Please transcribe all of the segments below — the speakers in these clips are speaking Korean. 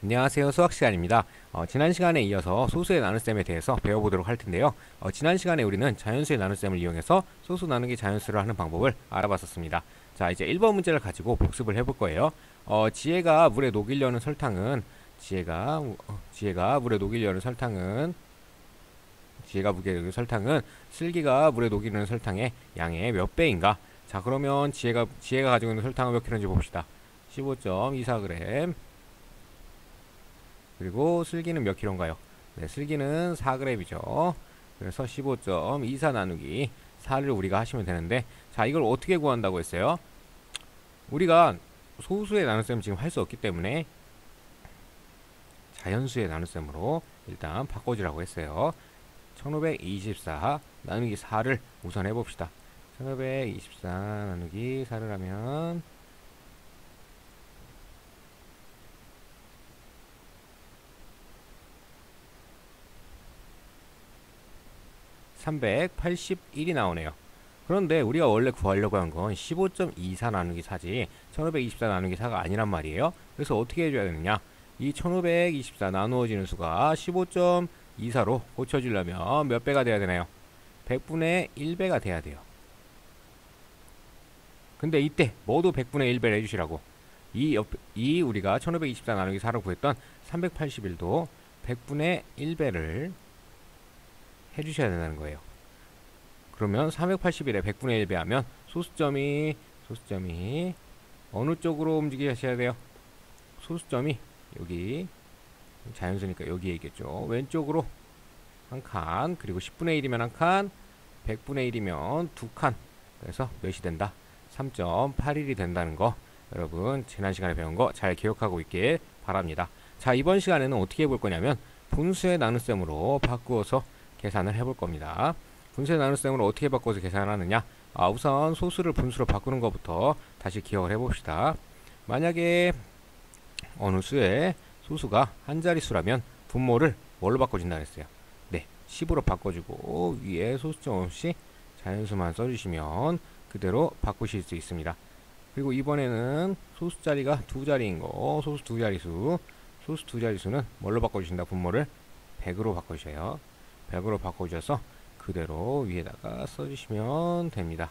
안녕하세요. 수학 시간입니다. 지난 시간에 이어서 소수의 나눗셈에 대해서 배워보도록 할 텐데요. 지난 시간에 우리는 자연수의 나눗셈을 이용해서 소수 나누기 자연수를 하는 방법을 알아봤었습니다. 자, 이제 1번 문제를 가지고 복습을 해볼 거예요. 지혜가 물에 녹이려는 설탕은 지혜가 물에 녹이려는 설탕은 슬기가 물에 녹이려는 설탕의 양의 몇 배인가? 자, 그러면 지혜가 가지고 있는 설탕은 몇 킬로인지 봅시다. 15.24g. 그리고 슬기는 몇 킬로인가요? 네, 슬기는 4g이죠. 그래서 15.24 나누기 4를 우리가 하시면 되는데, 자, 이걸 어떻게 구한다고 했어요? 우리가 소수의 나눗셈 지금 할 수 없기 때문에 자연수의 나눗셈으로 일단 바꿔주라고 했어요. 1524 나누기 4를 우선 해봅시다. 1524 나누기 4를 하면 381이 나오네요. 그런데 우리가 원래 구하려고 한 건 15.24 나누기 4지 1524 나누기 4가 아니란 말이에요. 그래서 어떻게 해줘야 되느냐? 이 1524 나누어지는 수가 15.24로 고쳐지려면 몇 배가 돼야 되나요? 100분의 1배가 돼야 돼요. 근데 이때 모두 100분의 1배를 해주시라고. 이 우리가 1524 나누기 4로 구했던 381도 100분의 1배를 해주셔야 된다는 거예요. 그러면 381에 100분의 1배 하면 소수점이 어느 쪽으로 움직이셔야 돼요? 소수점이 여기 자연수니까 여기에 있겠죠. 왼쪽으로 한 칸, 그리고 10분의 1이면 한 칸, 100분의 1이면 두 칸. 그래서 몇이 된다? 3.81이 된다는 거 여러분 지난 시간에 배운 거 잘 기억하고 있길 바랍니다. 자, 이번 시간에는 어떻게 해볼 거냐면 분수의 나눗셈으로 바꾸어서 계산을 해볼 겁니다. 분수의 나눗셈으로 어떻게 바꿔서 계산하느냐? 우선 소수를 분수로 바꾸는 것부터 다시 기억을 해봅시다. 만약에 어느 수의 소수가 한 자릿수라면 분모를 뭘로 바꿔준다 그랬어요? 네, 10으로 바꿔주고 위에 소수점 없이 자연수만 써주시면 그대로 바꾸실 수 있습니다. 그리고 이번에는 소수 자리가 두 자리인 거, 소수 두 자릿수는 뭘로 바꿔주신다? 분모를 100으로 바꿔주셔요. 100으로 바꿔주셔서 그대로 위에다가 써주시면 됩니다.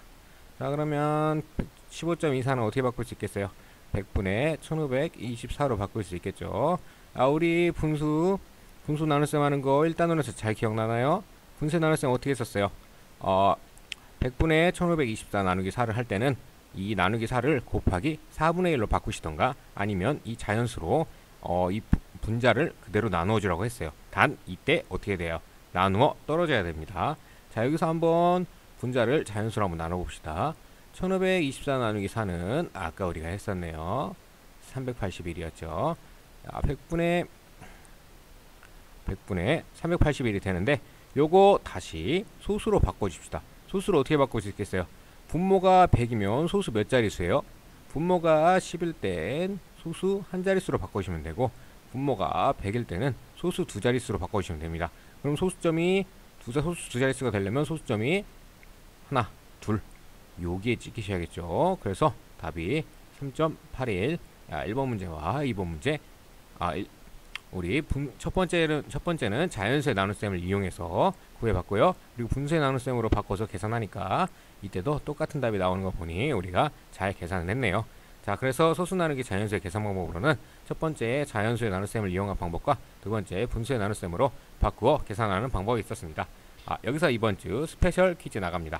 자, 그러면 15.24는 어떻게 바꿀 수 있겠어요? 100분의 1524로 바꿀 수 있겠죠. 우리 분수 나눗셈 하는 거 1단원에서 잘 기억나나요? 분수 나눗셈 어떻게 했었어요? 100분의 1524 나누기 4를 할 때는 이 나누기 4를 곱하기 4분의 1로 바꾸시던가 아니면 이 자연수로 이 분자를 그대로 나누어 주라고 했어요. 단 이때 어떻게 돼요? 나누어 떨어져야 됩니다. 자, 여기서 한번 분자를 자연수로 한번 나눠봅시다. 1524 나누기 4는 아까 우리가 했었네요. 381이었죠. 100분의 381이 되는데 요거 다시 소수로 바꿔줍시다. 소수로 어떻게 바꿀 수 있겠어요? 분모가 100이면 소수 몇 자릿수예요? 분모가 10일 땐 소수 한 자릿수로 바꾸시면 되고 분모가 100일 때는 소수 두 자릿수로 바꿔주시면 됩니다. 그럼 소수점이 소수 두 자릿수가 되려면 소수점이 하나, 둘 여기에 찍히셔야겠죠. 그래서 답이 3.81. 1번 문제와 2번 문제 우리 첫 번째는 자연수의 나눗셈을 이용해서 구해봤고요. 그리고 분수의 나눗셈으로 바꿔서 계산하니까 이때도 똑같은 답이 나오는 거 보니 우리가 잘 계산을 했네요. 자, 그래서 소수 나누기 자연수의 계산 방법으로는 첫 번째 자연수의 나눗셈을 이용한 방법과 두 번째 분수의 나눗셈으로 바꾸어 계산하는 방법이 있었습니다. 여기서 이번 주 스페셜 퀴즈 나갑니다.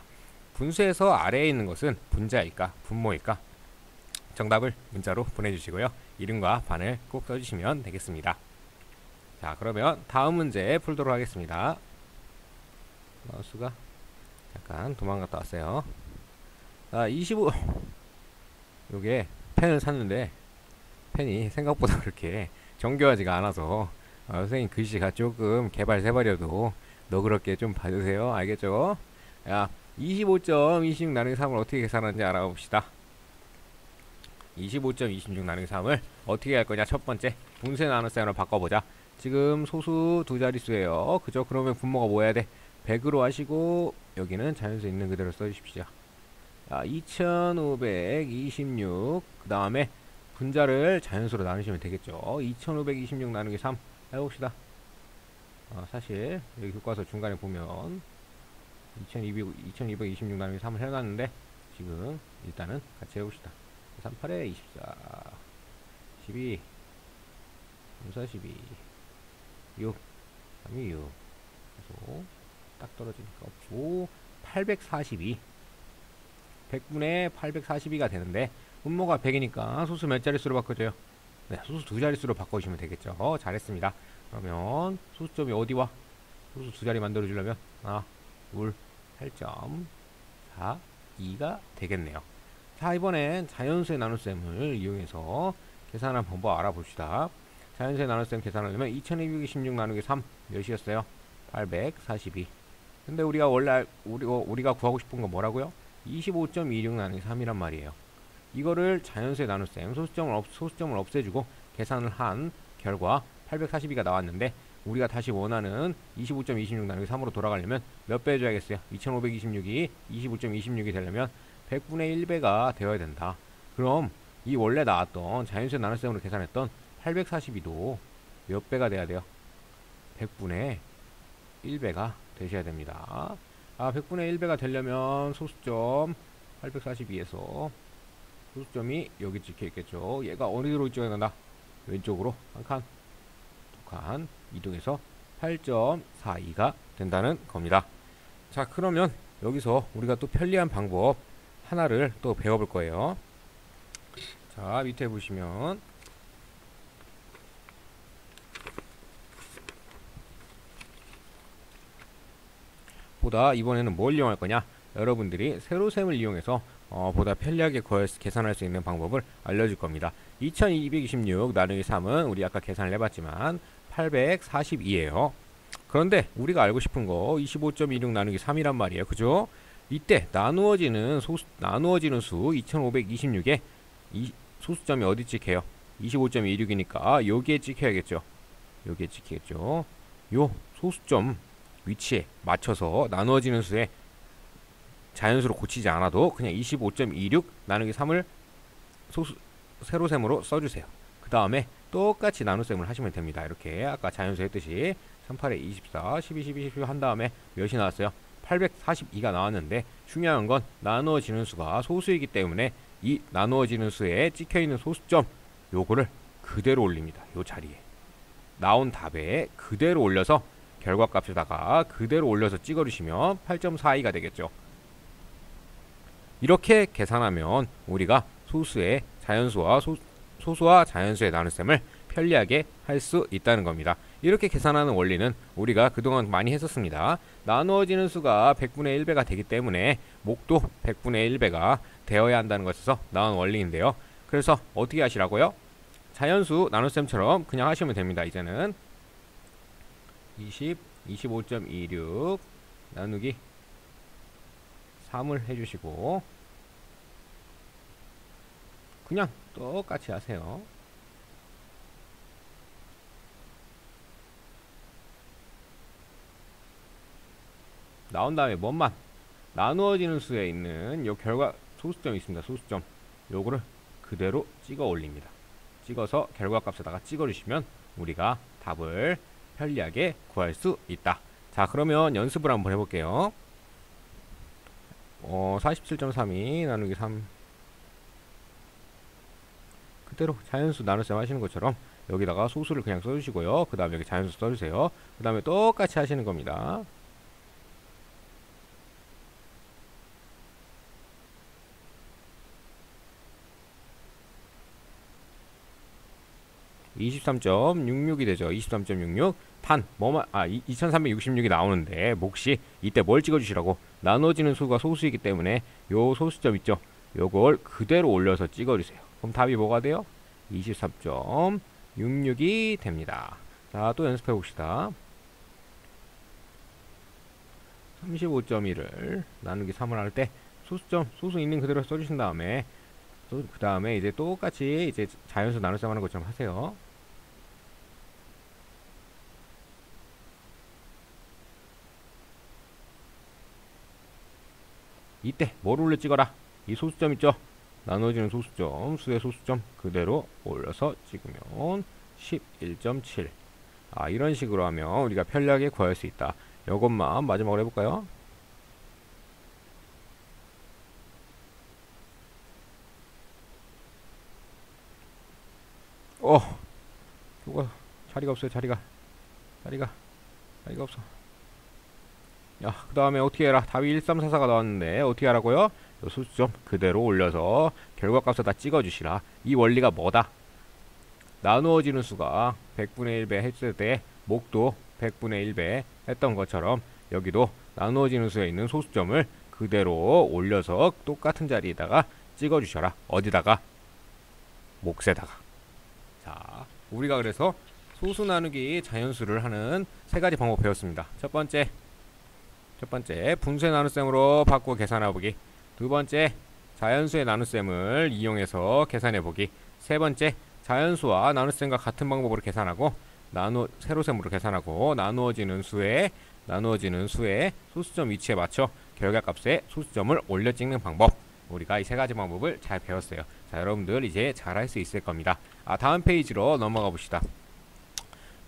분수에서 아래에 있는 것은 분자일까 분모일까? 정답을 문자로 보내주시고요. 이름과 반을 꼭 써주시면 되겠습니다. 자, 그러면 다음 문제 풀도록 하겠습니다. 마우스가 잠깐 도망갔다 왔어요. 25 요게 펜을 샀는데 펜이 생각보다 그렇게 정교하지가 않아서 선생님 글씨가 조금 개발해버려도 너그럽게 좀 봐주세요. 알겠죠? 25.26 나누기 3을 어떻게 계산하는지 알아봅시다. 25.26 나누기 3을 어떻게 할 거냐? 첫 번째 분수의 나눗셈으로 바꿔보자. 지금 소수 두 자릿수예요. 그죠? 그러면 분모가 뭐 해야 돼? 100으로 하시고 여기는 자연수 있는 그대로 써주십시오. 2526 그 다음에 분자를 자연수로 나누시면 되겠죠. 2526 나누기 3 해봅시다. 사실 여기 교과서 중간에 보면 2226 나누기 3을 해놨는데 지금 일단은 같이 해봅시다. 38에 24 12 4 12 6 3이 6 그래서 딱 떨어지니까 없고 842 100분의 842가 되는데 분모가 100이니까 소수 몇 자릿수로 바꿔줘요? 네, 소수 두 자릿수로 바꿔주시면 되겠죠. 잘했습니다. 그러면 소수점이 어디와? 소수 두 자리 만들어주려면 하나, 둘, 8.42가 되겠네요. 자, 이번엔 자연수의 나눗셈을 이용해서 계산한 방법 알아봅시다. 자연수의 나눗셈 계산하려면 2226 나누기 3 몇이었어요? 842. 근데 우리가 원래 우리가 구하고 싶은 건 뭐라고요? 25.26 나누기 3이란 말이에요. 이거를 자연수의 나눗셈 소수점을 없애주고 계산을 한 결과 842가 나왔는데 우리가 다시 원하는 25.26 나누기 3으로 돌아가려면 몇 배 해줘야겠어요? 2526이 25.26이 되려면 100분의 1배가 되어야 된다. 그럼 이 원래 나왔던 자연수의 나눗셈으로 계산했던 842도 몇 배가 돼야 돼요? 100분의 1배가 되셔야 됩니다. 100분의 1배가 되려면 소수점 842에서 소수점이 여기 찍혀 있겠죠. 얘가 어디로 이쪽에 간다? 왼쪽으로 한 칸, 두 칸 이동해서 8.42가 된다는 겁니다. 자, 그러면 여기서 우리가 또 편리한 방법 하나를 또 배워볼 거예요. 자, 밑에 보시면 보다 이번에는 뭘 이용할 거냐? 여러분들이 세로셈을 이용해서 보다 편리하게 계산할 수 있는 방법을 알려줄 겁니다. 2226 나누기 3은 우리 아까 계산을 해봤지만 842예요. 그런데 우리가 알고 싶은 거 25.26 나누기 3이란 말이에요. 그죠? 이때 나누어지는 수 2526에 이 소수점이 어디 찍혀요? 25.26이니까 여기에 찍혀야겠죠. 여기에 찍히겠죠. 요 소수점 위치에 맞춰서 나누어지는 수에 자연수로 고치지 않아도 그냥 25.26 나누기 3을 세로셈으로 써주세요. 그 다음에 똑같이 나눗셈을 하시면 됩니다. 이렇게 아까 자연수 했듯이 38에 24, 12, 12, 12 한 다음에 몇이 나왔어요? 842가 나왔는데 중요한 건 나누어지는 수가 소수이기 때문에 이 나누어지는 수에 찍혀있는 소수점 요거를 그대로 올립니다. 요 자리에 나온 답에 그대로 올려서 결과값에다가 그대로 올려서 찍어주시면 8.42가 되겠죠. 이렇게 계산하면 우리가 소수의 자연수와 소수와 자연수의 나눗셈을 편리하게 할 수 있다는 겁니다. 이렇게 계산하는 원리는 우리가 그동안 많이 했었습니다. 나누어지는 수가 100분의 1배가 되기 때문에 목도 100분의 1배가 되어야 한다는 것에서 나온 원리인데요. 그래서 어떻게 하시라고요? 자연수 나눗셈처럼 그냥 하시면 됩니다. 이제는 25.26 나누기 3을 해주시고 그냥 똑같이 하세요. 나온 다음에 뭐만 나누어지는 수에 있는 요 결과 소수점이 있습니다. 소수점 요거를 그대로 찍어 올립니다. 찍어서 결과값에다가 찍어 주시면 우리가 답을 편리하게 구할 수 있다. 자, 그러면 연습을 한번 해볼게요. 47.32 나누기 3 그대로 자연수 나눗셈 하시는 것처럼 여기다가 소수를 그냥 써주시고요. 그 다음에 여기 자연수 써주세요. 그 다음에 똑같이 하시는 겁니다. (23.66이) 되죠. 23.66 단 뭐만 2366이 나오는데 몫이 이때 뭘 찍어주시라고? 나눠지는 수가 소수이기 때문에 요 소수점 있죠. 요걸 그대로 올려서 찍어주세요. 그럼 답이 뭐가 돼요? 23.66이 됩니다. 자, 또 연습해 봅시다. 35.1을 나누기 3을 할 때 소수 있는 그대로 써주신 다음에 그 다음에 이제 똑같이 이제 자연수 나눗셈 하는 것처럼 하세요. 이때 뭘 올려 찍어라? 이 소수점 있죠? 나누어지는 소수점, 수의 소수점 그대로 올려서 찍으면 11.7. 이런 식으로 하면 우리가 편리하게 구할 수 있다. 이것만 마지막으로 해볼까요? 이거 자리가 없어요. 자리가 없어. 야, 그 다음에 어떻게 해라. 답이 1344가 나왔는데 어떻게 하라고요? 소수점 그대로 올려서 결과값에다 찍어주시라. 이 원리가 뭐다? 나누어지는 수가 100분의 1배 했을 때 목도 100분의 1배 했던 것처럼 여기도 나누어지는 수에 있는 소수점을 그대로 올려서 똑같은 자리에다가 찍어주셔라. 어디다가? 몫에다가. 자, 우리가 그래서 소수 나누기 자연수를 하는 세 가지 방법 배웠습니다. 첫 번째 분수의 나눗셈으로 바꾸어 계산해보기. 두 번째, 자연수의 나눗셈을 이용해서 계산해보기. 세 번째, 자연수와 나눗셈과 같은 방법으로 계산하고 세로셈으로 계산하고 나누어지는 수의 소수점 위치에 맞춰 결과값에 소수점을 올려 찍는 방법. 우리가 이 세 가지 방법을 잘 배웠어요. 자, 여러분들 이제 잘 할 수 있을 겁니다. 다음 페이지로 넘어가 봅시다.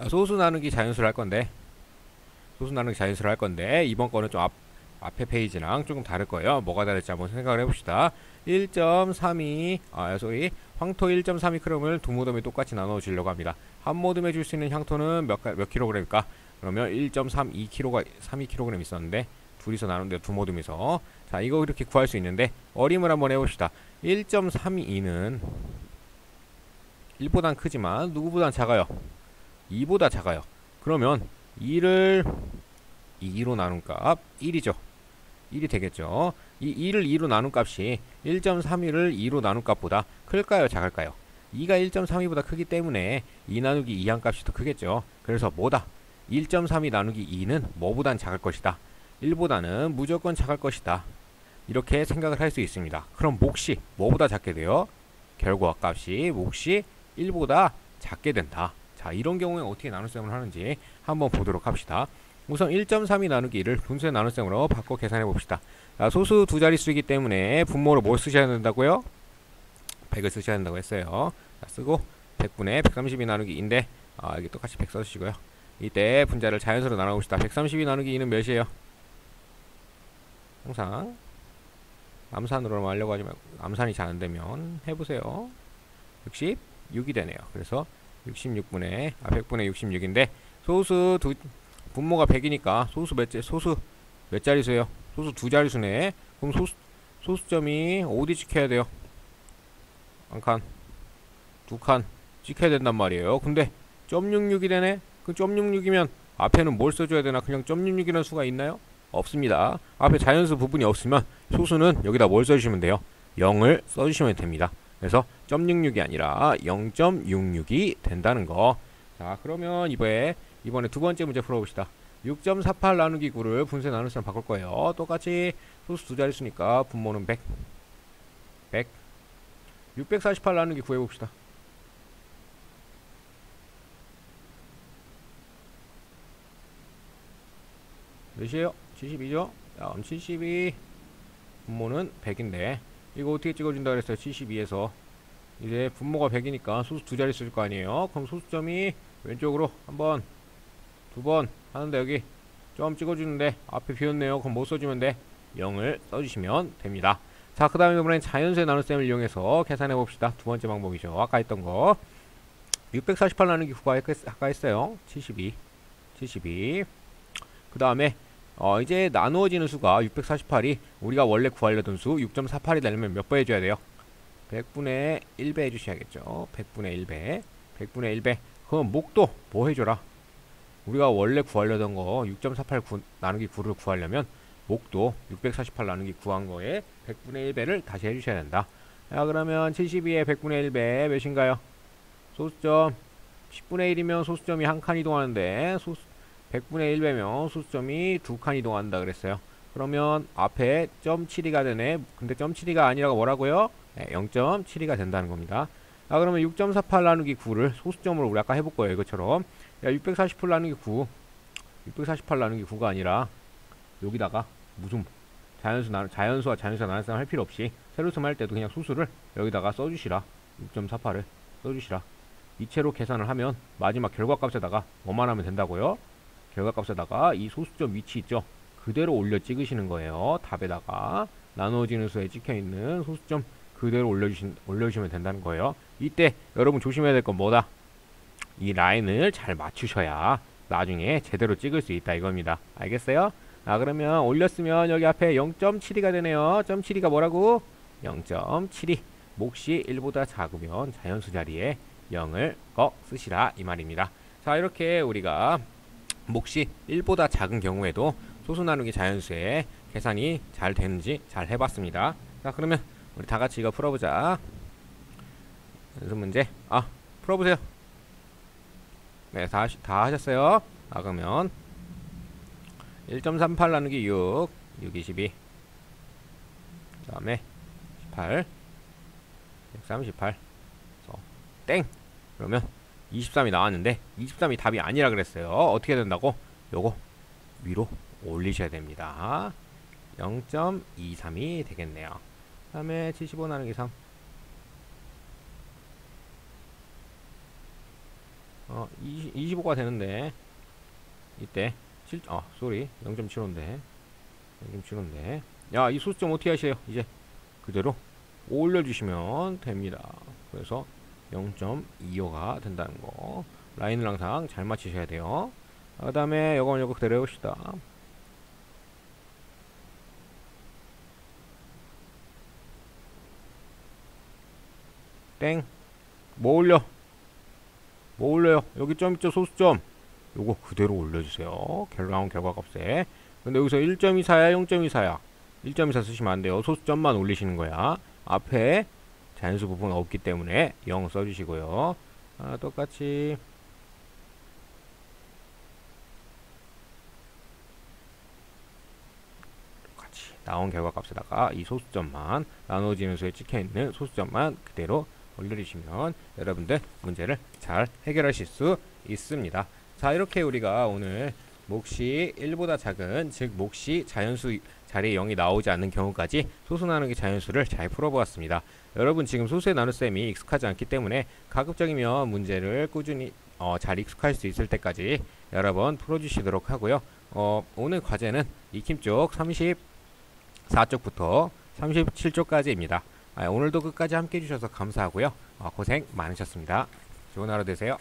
소수 나누기 자연수를 할 건데 이번 거는 좀 앞에 페이지랑 조금 다를 거예요. 뭐가 다를지 한번 생각을 해봅시다. 1.32 황토 1.32g을 두 모듬에 똑같이 나눠 주려고 합니다. 한 모듬에 줄 수 있는 향토는 몇 kg일까? 그러면 1.32kg 있었는데 둘이서 나눈데 두 모듬에서. 자, 이거 이렇게 구할 수 있는데 어림을 한번 해봅시다. 1.32는 1보단 크지만 누구보단 작아요? 2보다 작아요. 그러면 2를 2로 나눈 값 1이죠. 1이 되겠죠. 이 2를 2로 나눈 값이 1.32를 2로 나눈 값보다 클까요? 작을까요? 2가 1.32보다 크기 때문에 2 나누기 2한 값이 더 크겠죠. 그래서 뭐다? 1.32 나누기 2는 뭐보단 작을 것이다. 1보다는 무조건 작을 것이다. 이렇게 생각을 할 수 있습니다. 그럼 몫이 뭐보다 작게 돼요? 결과값이 몫이 1보다 작게 된다. 자, 이런 경우에 어떻게 나눗셈을 하는지 한번 보도록 합시다. 우선 1.32 나누기 1을 분수의 나눗셈으로 바꿔 계산해 봅시다. 자, 소수 두 자릿수이기 때문에 분모로 뭘 쓰셔야 된다고요? 100을 쓰셔야 된다고 했어요. 자, 쓰고 100분의 132 나누기 2인데 여기 똑같이 100 써주시고요. 이때 분자를 자연수로 나눠봅시다. 132 나누기 2는 몇이에요? 항상 암산으로 하려고 하지 말고 암산이 잘 안되면 해보세요. 66이 되네요. 그래서 100분의 66인데 소수 분모가 100이니까 소수 몇 자릿수예요? 소수 두 자릿수네. 그럼 소수점이 어디 찍혀야 돼요? 한 칸, 두 칸 찍혀야 된단 말이에요. 근데 0.66이 되네? 그 0.66이면 앞에는 뭘 써줘야 되나? 그냥 0.66이라는 수가 있나요? 없습니다. 앞에 자연수 부분이 없으면 소수는 여기다 뭘 써주시면 돼요? 0을 써주시면 됩니다. 그래서 0.66이 아니라 0.66이 된다는 거. 자, 그러면 이번에 두 번째 문제 풀어봅시다. 6.48 나누기 9를 분수의 나눗셈으로 바꿀 거예요. 똑같이 소수 두 자릿수니까 분모는 100. 648 나누기 9 해봅시다. 몇이에요? 72죠? 다음 72 분모는 100인데 이거 어떻게 찍어준다 그랬어요? 72에서 이제 분모가 100이니까 소수 두 자릿수일 거 아니에요? 그럼 소수점이 왼쪽으로 한 번, 두 번 하는데 여기 점 찍어주는데 앞에 비었네요. 그럼 뭐 써주면 돼? 0을 써주시면 됩니다. 자, 그 다음에 이번엔 자연수의 나눗셈을 이용해서 계산해 봅시다. 두 번째 방법이죠. 아까 했던 거 648 나누기 9가 아까 했어요. 72 그 다음에 이제 나누어지는 수가 648이 우리가 원래 구하려던 수 6.48이 되려면 몇 배 해줘야 돼요? 100분의 1배 해주셔야겠죠. 100분의 1배. 그럼 목도 뭐 해줘라? 우리가 원래 구하려던 거 6.48 나누기 9를 구하려면 목도 648 나누기 9한 거에 100분의 1배를 다시 해주셔야 된다. 자, 그러면 72에 100분의 1배 몇인가요? 소수점 10분의 1이면 소수점이 한 칸 이동하는데 100분의 1배면 소수점이 두 칸 이동한다 그랬어요. 그러면 앞에 0.72가 되네. 근데 0.72가 아니라고 뭐라고요? 네, 0.72가 된다는 겁니다. 자, 그러면 6.48 나누기 9를 소수점으로 우리 아까 해볼 거예요. 이것처럼. 야, 648 나누기 9. 648 나누기 9가 아니라 여기다가 무슨 자연수와 자연수와 나눗셈 할 필요 없이 세로셈 할 때도 그냥 수수를 여기다가 써주시라. 6.48을 써주시라. 이체로 계산을 하면 마지막 결과값에다가 뭐만 하면 된다고요? 결과값에다가 이 소수점 위치 있죠? 그대로 올려 찍으시는 거예요. 답에다가 나누어지는 수에 찍혀있는 소수점 그대로 올려주시면 된다는 거예요. 이때 여러분 조심해야 될 건 뭐다? 이 라인을 잘 맞추셔야 나중에 제대로 찍을 수 있다 이겁니다. 알겠어요? 그러면 올렸으면 여기 앞에 0.72가 되네요. 0.72가 뭐라고? 0.72. 몫이 1보다 작으면 자연수 자리에 0을 쓰시라 이 말입니다. 자, 이렇게 우리가 몫이 1보다 작은 경우에도 소수 나누기 자연수의 계산이 잘 되는지 잘 해봤습니다. 자, 그러면 우리 다 같이 이거 풀어보자. 연습 문제. 풀어보세요. 네, 다 하셨어요. 그러면 1.38 나누기 6, 6, 22. 그 다음에 18, 138. 땡! 그러면 23이 나왔는데 23이 답이 아니라 그랬어요. 어떻게 된다고? 요거 위로 올리셔야 됩니다. 0.23이 되겠네요. 그 다음에 75 나누기 3. 25가 되는데 이때 0.75인데 0.75인데 야, 이 소수점 어떻게 하세요? 이제 그대로 올려주시면 됩니다. 그래서 0.25가 된다는 거 라인을 항상 잘 맞추셔야 돼요. 그 다음에 요거 그대로 해봅시다. 땡. 뭐 올려요? 여기 점 있죠? 소수점. 요거 그대로 올려주세요. 나온 결과값에. 근데 여기서 1.24야 0.24야 1.24 쓰시면 안 돼요. 소수점만 올리시는 거야. 앞에 자연수 부분은 없기 때문에 0 써주시고요. 똑같이 나온 결과값에다가 이 소수점만 나누어지는 수에 찍혀있는 소수점만 그대로 올려주시면 여러분들 문제를 잘 해결하실 수 있습니다. 자, 이렇게 우리가 오늘 몫이 1보다 작은, 즉 몫이 자연수 자리에 0이 나오지 않는 경우까지 소수 나누기 자연수를 잘 풀어보았습니다. 여러분 지금 소수의 나눗셈이 익숙하지 않기 때문에 가급적이면 문제를 꾸준히 잘 익숙할 수 있을 때까지 여러 번 풀어주시도록 하고요. 오늘 과제는 익힘 쪽 34쪽부터 37쪽까지입니다. 오늘도 끝까지 함께 해주셔서 감사하고요. 고생 많으셨습니다. 좋은 하루 되세요.